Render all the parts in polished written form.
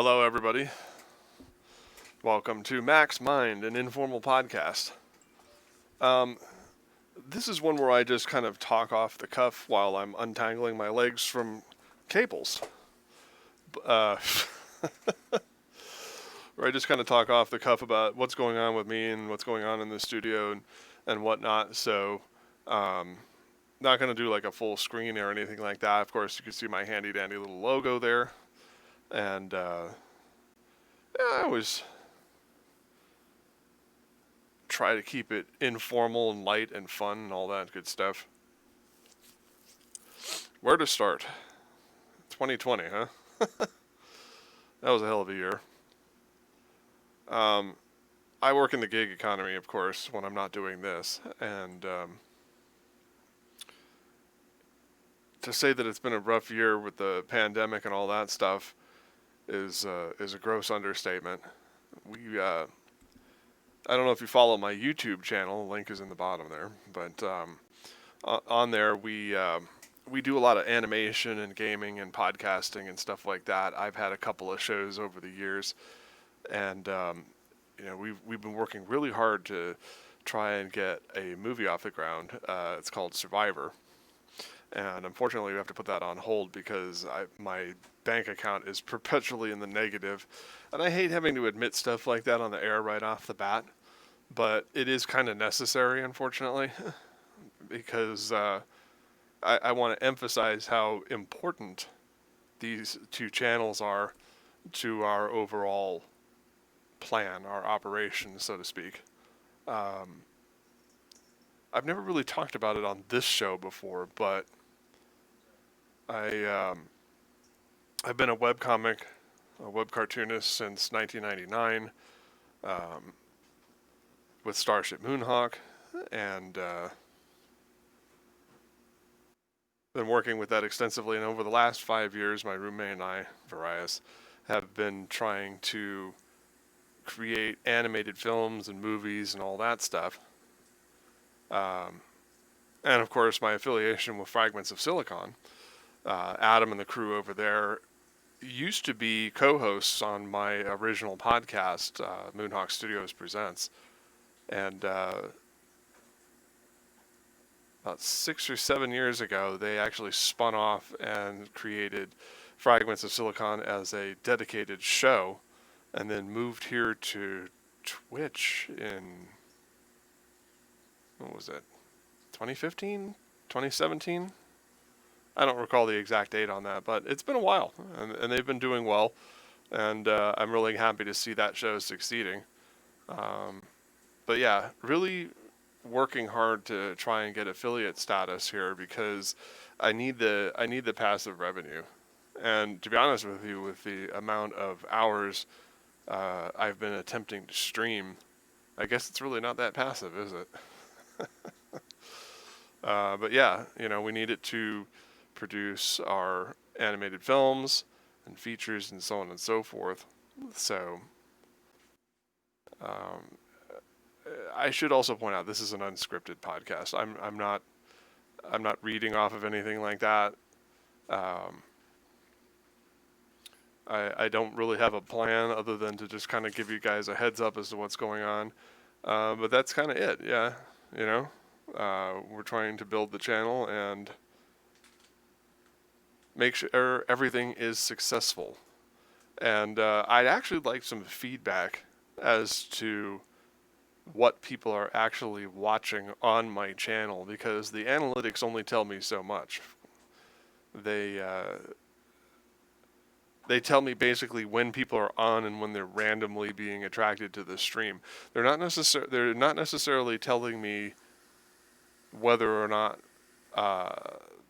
Hello, everybody. Welcome to Max Mind, an informal podcast. This is one where I just kind of talk off the cuff while I'm untangling my legs from cables. Uh, where I just kind of talk off the cuff about what's going on with me and what's going on in the studio and whatnot. So, not going to do like a full screen or anything like that. Of course, you can see my handy dandy little logo there. And I always try to keep it informal and light and fun and all that good stuff. Where to start? 2020, huh? That was a hell of a year. I work in the gig economy, of course, when I'm not doing this, and to say that it's been a rough year with the pandemic and all that stuff is a gross understatement. I don't know if you follow my YouTube channel. The link is in the bottom there. But on there, we do a lot of animation and gaming and podcasting and stuff like that. I've had a couple of shows over the years, and we've been working really hard to try and get a movie off the ground. It's called Survivor, and unfortunately, we have to put that on hold because my bank account is perpetually in the negative, and I hate having to admit stuff like that on the air right off the bat. But it is kind of necessary, unfortunately, because I want to emphasize how important these two channels are to our overall plan, our operation, so to speak. I've never really talked about it on this show before, but I've been a web cartoonist since 1999. With Starship Moonhawk, and been working with that extensively. And over the last 5 years, my roommate and I, Varias, have been trying to create animated films and movies and all that stuff. And of course, my affiliation with Fragments of Silicon. Adam and the crew over there used to be co-hosts on my original podcast, Moonhawk Studios Presents. And about 6 or 7 years ago, they actually spun off and created Fragments of Silicon as a dedicated show, and then moved here to Twitch in, what was it, 2015? 2017? I don't recall the exact date on that, but it's been a while, and they've been doing well, and I'm really happy to see that show succeeding. But yeah, really working hard to try and get affiliate status here because I need the passive revenue. And to be honest with you, with the amount of hours I've been attempting to stream, I guess it's really not that passive, is it? But yeah, we need it to produce our animated films and features and so on and so forth. So I should also point out this is an unscripted podcast. I'm not reading off of anything like that. I don't really have a plan other than to just kind of give you guys a heads up as to what's going on. But that's kind of it. Yeah, we're trying to build the channel and make sure everything is successful. And I'd actually like some feedback as to what people are actually watching on my channel, because the analytics only tell me so much. They tell me basically when people are on and when they're randomly being attracted to the stream. They're not necessarily telling me whether or not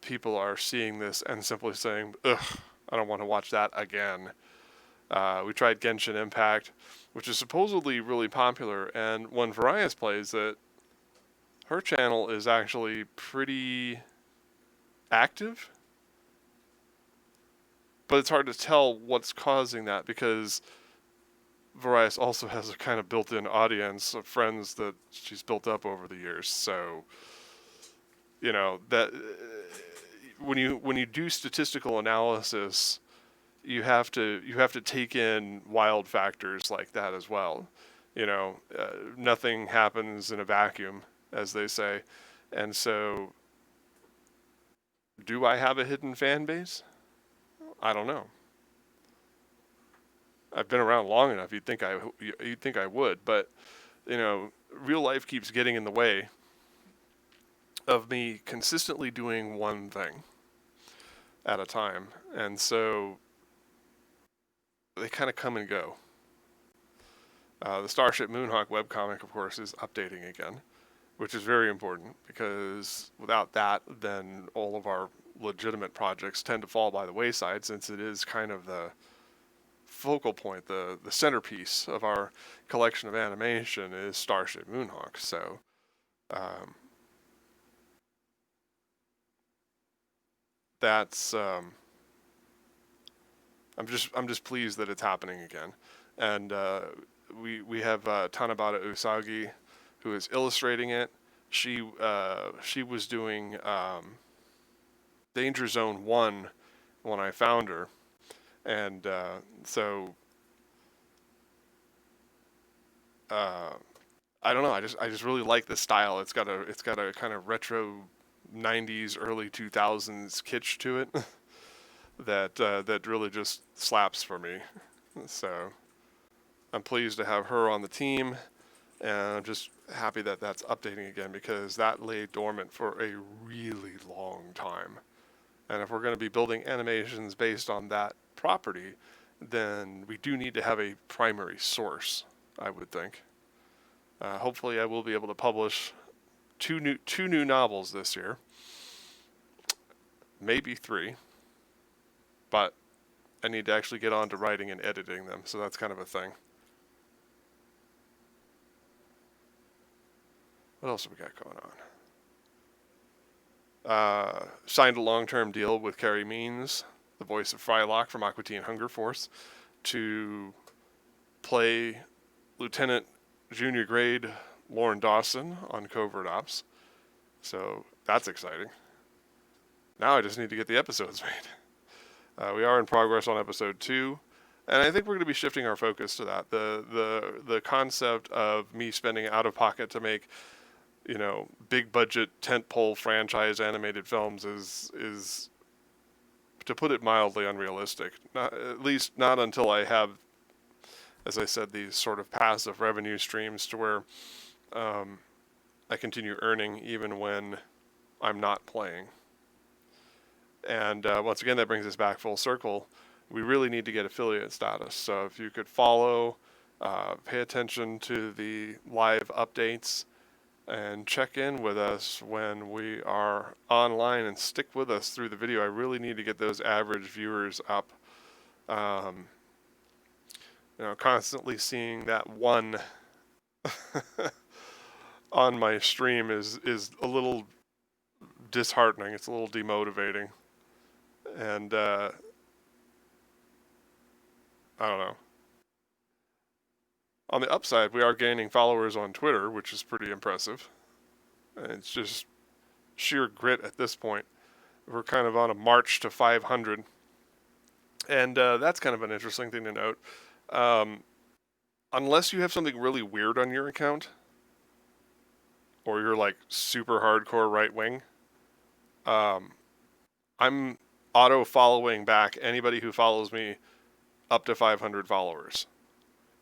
people are seeing this and simply saying, "Ugh, I don't want to watch that again." We tried Genshin Impact, which is supposedly really popular, and when Varias plays it, her channel is actually pretty active. But it's hard to tell what's causing that because Varias also has a kind of built-in audience of friends that she's built up over the years. So, that when you do statistical analysis, you have to take in wild factors like that as well. Nothing happens in a vacuum, as they say, and so do I have a hidden fan base? I don't know. I've been around long enough. You'd think I would, but real life keeps getting in the way of me consistently doing one thing at a time, and so they kind of come and go. The Starship Moonhawk webcomic, of course, is updating again, which is very important because without that, then all of our legitimate projects tend to fall by the wayside, since it is kind of the focal point, the centerpiece of our collection of animation is Starship Moonhawk. So that's I'm just pleased that it's happening again, and we have Tanabata Usagi, who is illustrating it. She was doing Danger Zone 1 when I found her, and so I don't know. I just really like the style. It's got a kind of retro 90s, early 2000s kitsch to it that really just slaps for me. So I'm pleased to have her on the team, and I'm just happy that that's updating again, because that lay dormant for a really long time. And if we're going to be building animations based on that property, then we do need to have a primary source, I would think. Hopefully I will be able to publish two new novels this year. Maybe 3. But I need to actually get on to writing and editing them, so that's kind of a thing. What else have we got going on? Signed a long-term deal with Carrie Means, the voice of Frylock from Aqua Teen Hunger Force, to play Lieutenant Junior Grade Lauren Dawson on Covert Ops. So that's exciting. Now I just need to get the episodes made. We are in progress on episode 2, and I think we're going to be shifting our focus to that. The concept of me spending out of pocket to make big budget tentpole franchise animated films is, to put it mildly, unrealistic. At least not until I have, as I said, these sort of passive revenue streams to where I continue earning even when I'm not playing. And once again, that brings us back full circle. We really need to get affiliate status. So if you could follow, pay attention to the live updates, and check in with us when we are online, and stick with us through the video. I really need to get those average viewers up. Constantly seeing that one on my stream is a little disheartening. It's a little demotivating. And I don't know. On the upside, we are gaining followers on Twitter, which is pretty impressive. And it's just sheer grit at this point. We're kind of on a march to 500. And that's kind of an interesting thing to note. Unless you have something really weird on your account, or you're like super hardcore right wing, I'm auto following back anybody who follows me up to 500 followers.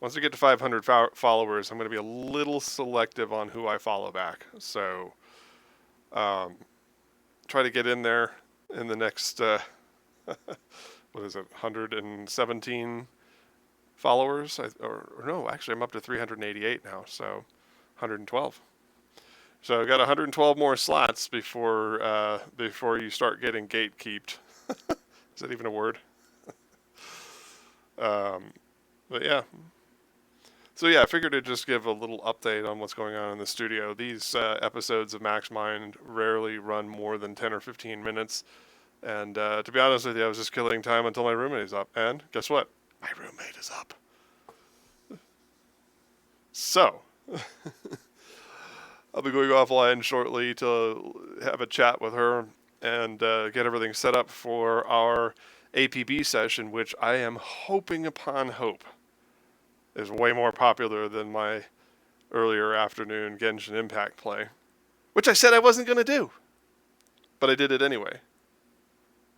Once I get to 500 followers, I'm going to be a little selective on who I follow back. So try to get in there in the next, what is it, 117 followers? Or no, actually I'm up to 388 now, so 112. So I've got 112 more slots before you start getting gatekeeped. Is that even a word? But yeah. So yeah, I figured I'd just give a little update on what's going on in the studio. These episodes of Max Mind rarely run more than 10 or 15 minutes. And to be honest with you, I was just killing time until my roommate is up. And guess what? My roommate is up. So, I'll be going offline shortly to have a chat with her and get everything set up for our APB session, which I am hoping upon hope is way more popular than my earlier afternoon Genshin Impact play, which I said I wasn't going to do, but I did it anyway,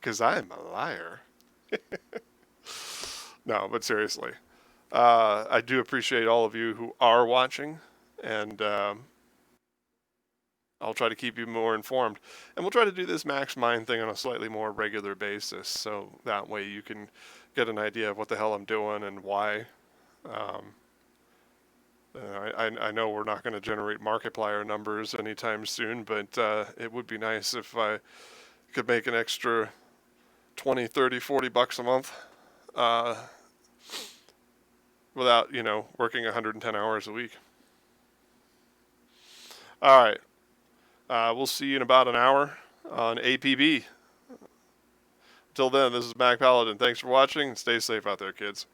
because I'm a liar. No, but seriously, I do appreciate all of you who are watching, and I'll try to keep you more informed. And we'll try to do this Max Mind thing on a slightly more regular basis, so that way you can get an idea of what the hell I'm doing and why. I know we're not going to generate Markiplier numbers anytime soon, but it would be nice if I could make an extra 20, 30, 40 bucks a month without, working 110 hours a week. All right. We'll see you in about an hour on APB. Until then, this is Mac Paladin. Thanks for watching. Stay safe out there, kids.